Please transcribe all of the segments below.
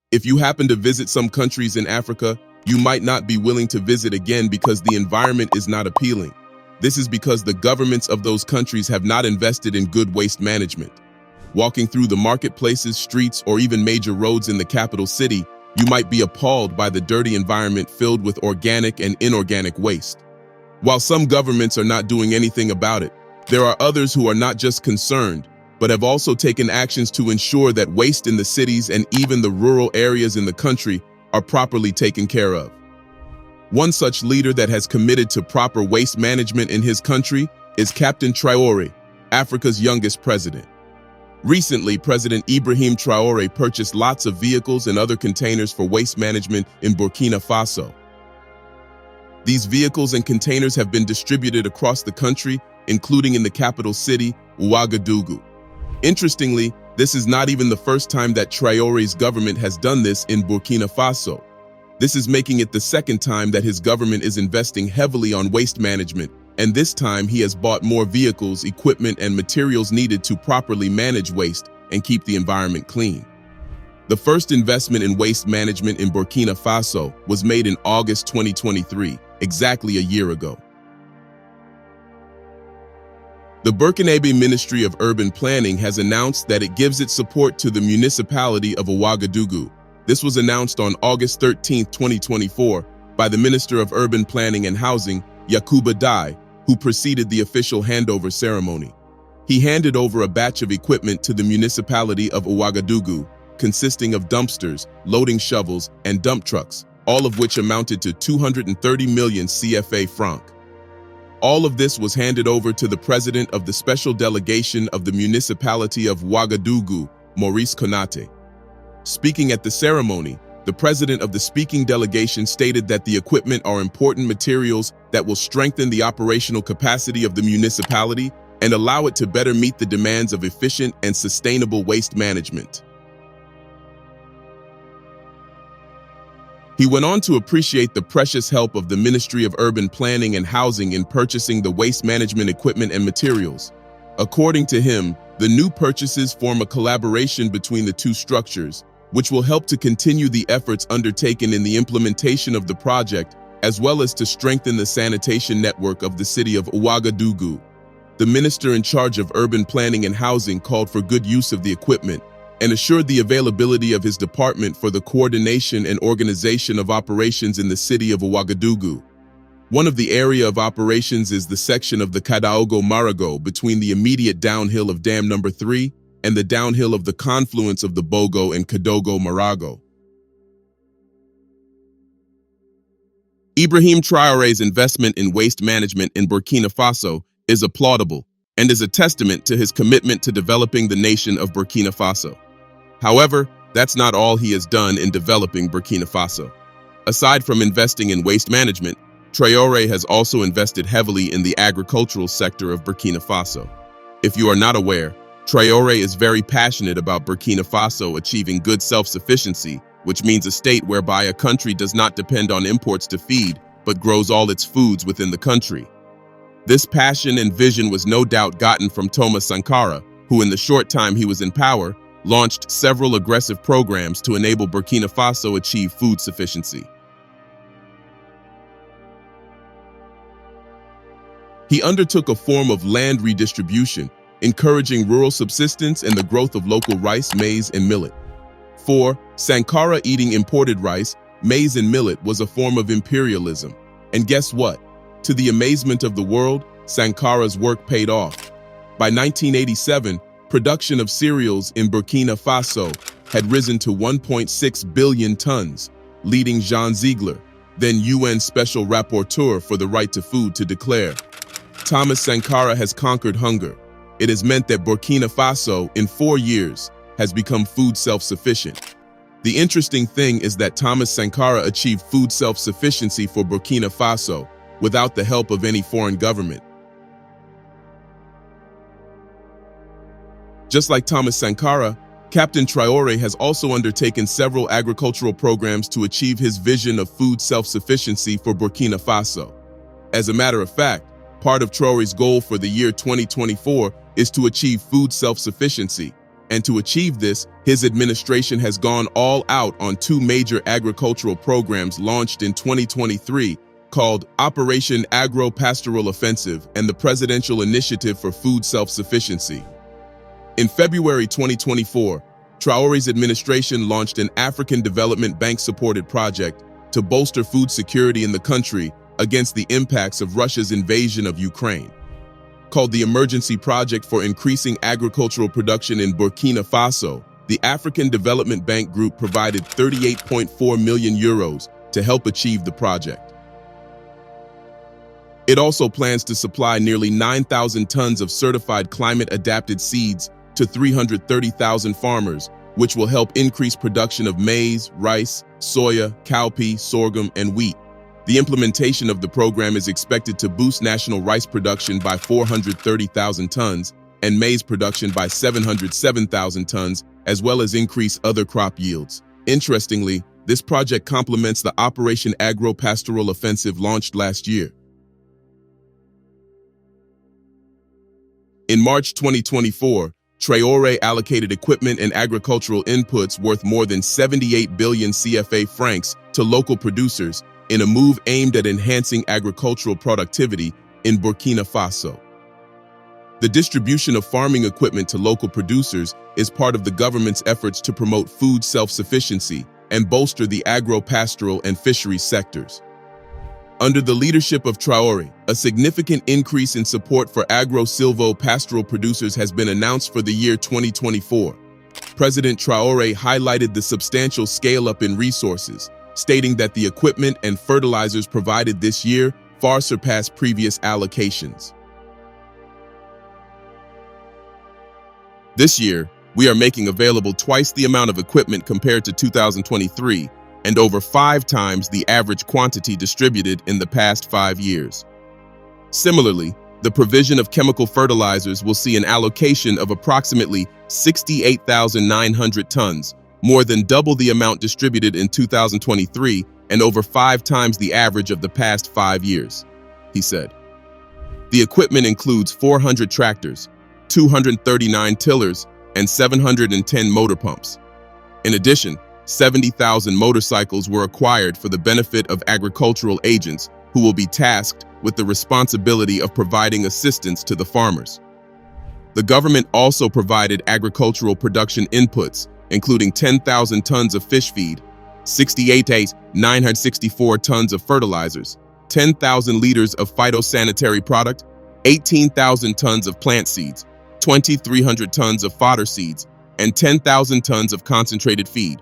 If you happen to visit some countries in Africa, you might not be willing to visit again because the environment is not appealing. This is because the governments of those countries have not invested in good waste management. Walking through the marketplaces, streets, or even major roads in the capital city, you might be appalled by the dirty environment filled with organic and inorganic waste. While some governments are not doing anything about it, there are others who are not just concerned, but have also taken actions to ensure that waste in the cities and even the rural areas in the country are properly taken care of. One such leader that has committed to proper waste management in his country is Captain Traore, Africa's youngest president. Recently, President Ibrahim Traore purchased lots of vehicles and other containers for waste management in Burkina Faso. These vehicles and containers have been distributed across the country, including in the capital city, Ouagadougou. Interestingly, this is not even the first time that Traore's government has done this in Burkina Faso. This is making it the second time that his government is investing heavily on waste management, and this time he has bought more vehicles, equipment, and materials needed to properly manage waste and keep the environment clean. The first investment in waste management in Burkina Faso was made in August 2023, exactly a year ago. The Burkinabe Ministry of Urban Planning has announced that it gives its support to the municipality of Ouagadougou. This was announced on August 13, 2024, by the Minister of Urban Planning and Housing, Yakuba Dai, who preceded the official handover ceremony. He handed over a batch of equipment to the municipality of Ouagadougou, consisting of dumpsters, loading shovels, and dump trucks, all of which amounted to 230 million CFA franc. All of this was handed over to the president of the special delegation of the municipality of Ouagadougou, Maurice Konate. Speaking at the ceremony, the president of the speaking delegation stated that the equipment are important materials that will strengthen the operational capacity of the municipality and allow it to better meet the demands of efficient and sustainable waste management. He went on to appreciate the precious help of the Ministry of Urban Planning and Housing in purchasing the waste management equipment and materials. According to him, the new purchases form a collaboration between the two structures, which will help to continue the efforts undertaken in the implementation of the project, as well as to strengthen the sanitation network of the city of Ouagadougou. The minister in charge of urban planning and housing called for good use of the equipment and assured the availability of his department for the coordination and organization of operations in the city of Ouagadougou. One of the area of operations is the section of the Kadaogo Marago between the immediate downhill of Dam Number 3 and the downhill of the confluence of the Bogo and Kadogo Marago. Ibrahim Traore's investment in waste management in Burkina Faso is applaudable and is a testament to his commitment to developing the nation of Burkina Faso. However, that's not all he has done in developing Burkina Faso. Aside from investing in waste management, Traore has also invested heavily in the agricultural sector of Burkina Faso. If you are not aware, Traore is very passionate about Burkina Faso achieving good self-sufficiency, which means a state whereby a country does not depend on imports to feed, but grows all its foods within the country. This passion and vision was no doubt gotten from Thomas Sankara, who in the short time he was in power, launched several aggressive programs to enable Burkina Faso achieve food sufficiency. He undertook a form of land redistribution, encouraging rural subsistence and the growth of local rice, maize, and millet. For Sankara, eating imported rice, maize, and millet was a form of imperialism. And guess what? To the amazement of the world, Sankara's work paid off. By 1987, production of cereals in Burkina Faso had risen to 1.6 billion tons, leading Jean Ziegler, then UN Special Rapporteur for the Right to Food, to declare, "Thomas Sankara has conquered hunger. It has meant that Burkina Faso, in 4 years, has become food self-sufficient." The interesting thing is that Thomas Sankara achieved food self-sufficiency for Burkina Faso without the help of any foreign government. Just like Thomas Sankara, Captain Traore has also undertaken several agricultural programs to achieve his vision of food self-sufficiency for Burkina Faso. As a matter of fact, part of Traore's goal for the year 2024 is to achieve food self-sufficiency, And to achieve this, his administration has gone all out on two major agricultural programs launched in 2023 called Operation Agro-Pastoral Offensive and the Presidential Initiative for Food Self-Sufficiency. In February 2024, Traore's administration launched an African Development Bank-supported project to bolster food security in the country against the impacts of Russia's invasion of Ukraine. Called the Emergency Project for Increasing Agricultural Production in Burkina Faso, the African Development Bank Group provided 38.4 million euros to help achieve the project. It also plans to supply nearly 9,000 tons of certified climate-adapted seeds to 330,000 farmers, which will help increase production of maize, rice, soya, cowpea, sorghum, and wheat. The implementation of the program is expected to boost national rice production by 430,000 tons and maize production by 707,000 tons, as well as increase other crop yields. Interestingly, this project complements the Operation Agro-Pastoral Offensive launched last year. In March 2024, Traore allocated equipment and agricultural inputs worth more than 78 billion CFA francs to local producers in a move aimed at enhancing agricultural productivity in Burkina Faso. The distribution of farming equipment to local producers is part of the government's efforts to promote food self-sufficiency and bolster the agro-pastoral and fisheries sectors. Under the leadership of Traore, a significant increase in support for agro-silvo-pastoral producers has been announced for the year 2024. President Traore highlighted the substantial scale-up in resources, stating that the equipment and fertilizers provided this year far surpass previous allocations. This year, we are making available twice the amount of equipment compared to 2023, and over 5 times the average quantity distributed in the past 5 years. Similarly, the provision of chemical fertilizers will see an allocation of approximately 68,900 tons, more than double the amount distributed in 2023 and over 5 times the average of the past 5 years, he said. The equipment includes 400 tractors, 239 tillers, and 710 motor pumps. In addition, 70,000 motorcycles were acquired for the benefit of agricultural agents who will be tasked with the responsibility of providing assistance to the farmers. The government also provided agricultural production inputs, including 10,000 tons of fish feed, 964 tons of fertilizers, 10,000 liters of phytosanitary product, 18,000 tons of plant seeds, 2,300 tons of fodder seeds, and 10,000 tons of concentrated feed.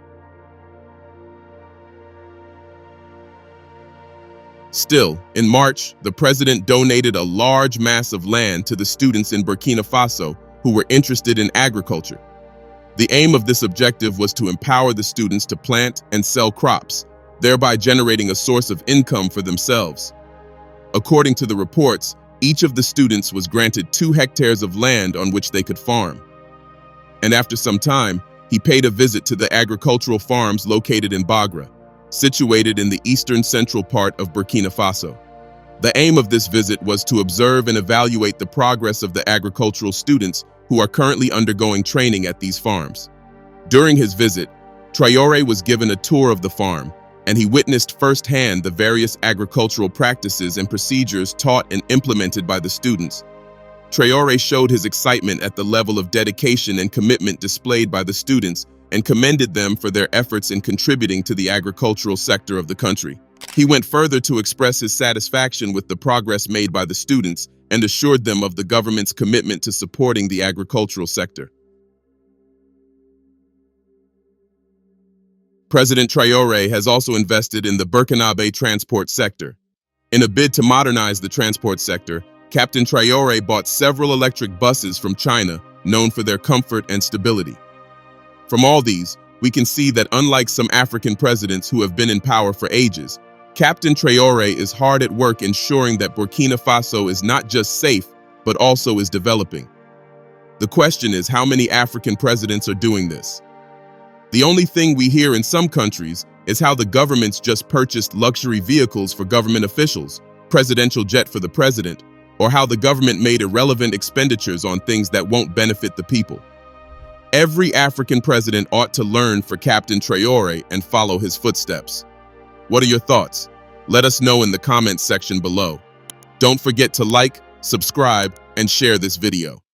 Still, in March, the president donated a large mass of land to the students in Burkina Faso who were interested in agriculture. The aim of this objective was to empower the students to plant and sell crops, thereby generating a source of income for themselves. According to the reports, each of the students was granted 2 hectares of land on which they could farm. And after some time, he paid a visit to the agricultural farms located in Bagra, situated in the eastern central part of Burkina Faso. The aim of this visit was to observe and evaluate the progress of the agricultural students who are currently undergoing training at these farms. During his visit, Traore was given a tour of the farm, and he witnessed firsthand the various agricultural practices and procedures taught and implemented by the students. Traore showed his excitement at the level of dedication and commitment displayed by the students and commended them for their efforts in contributing to the agricultural sector of the country. He went further to express his satisfaction with the progress made by the students and assured them of the government's commitment to supporting the agricultural sector. President Traore has also invested in the Burkinabe transport sector. In a bid to modernize the transport sector, Captain Traore bought several electric buses from China, known for their comfort and stability. From all these, we can see that unlike some African presidents who have been in power for ages, Captain Traore is hard at work ensuring that Burkina Faso is not just safe, but also is developing. The question is how many African presidents are doing this? The only thing we hear in some countries is how the governments just purchased luxury vehicles for government officials, presidential jet for the president, or how the government made irrelevant expenditures on things that won't benefit the people. Every African president ought to learn for Captain Traore and follow his footsteps. What are your thoughts? Let us know in the comments section below. Don't forget to like, subscribe, and share this video.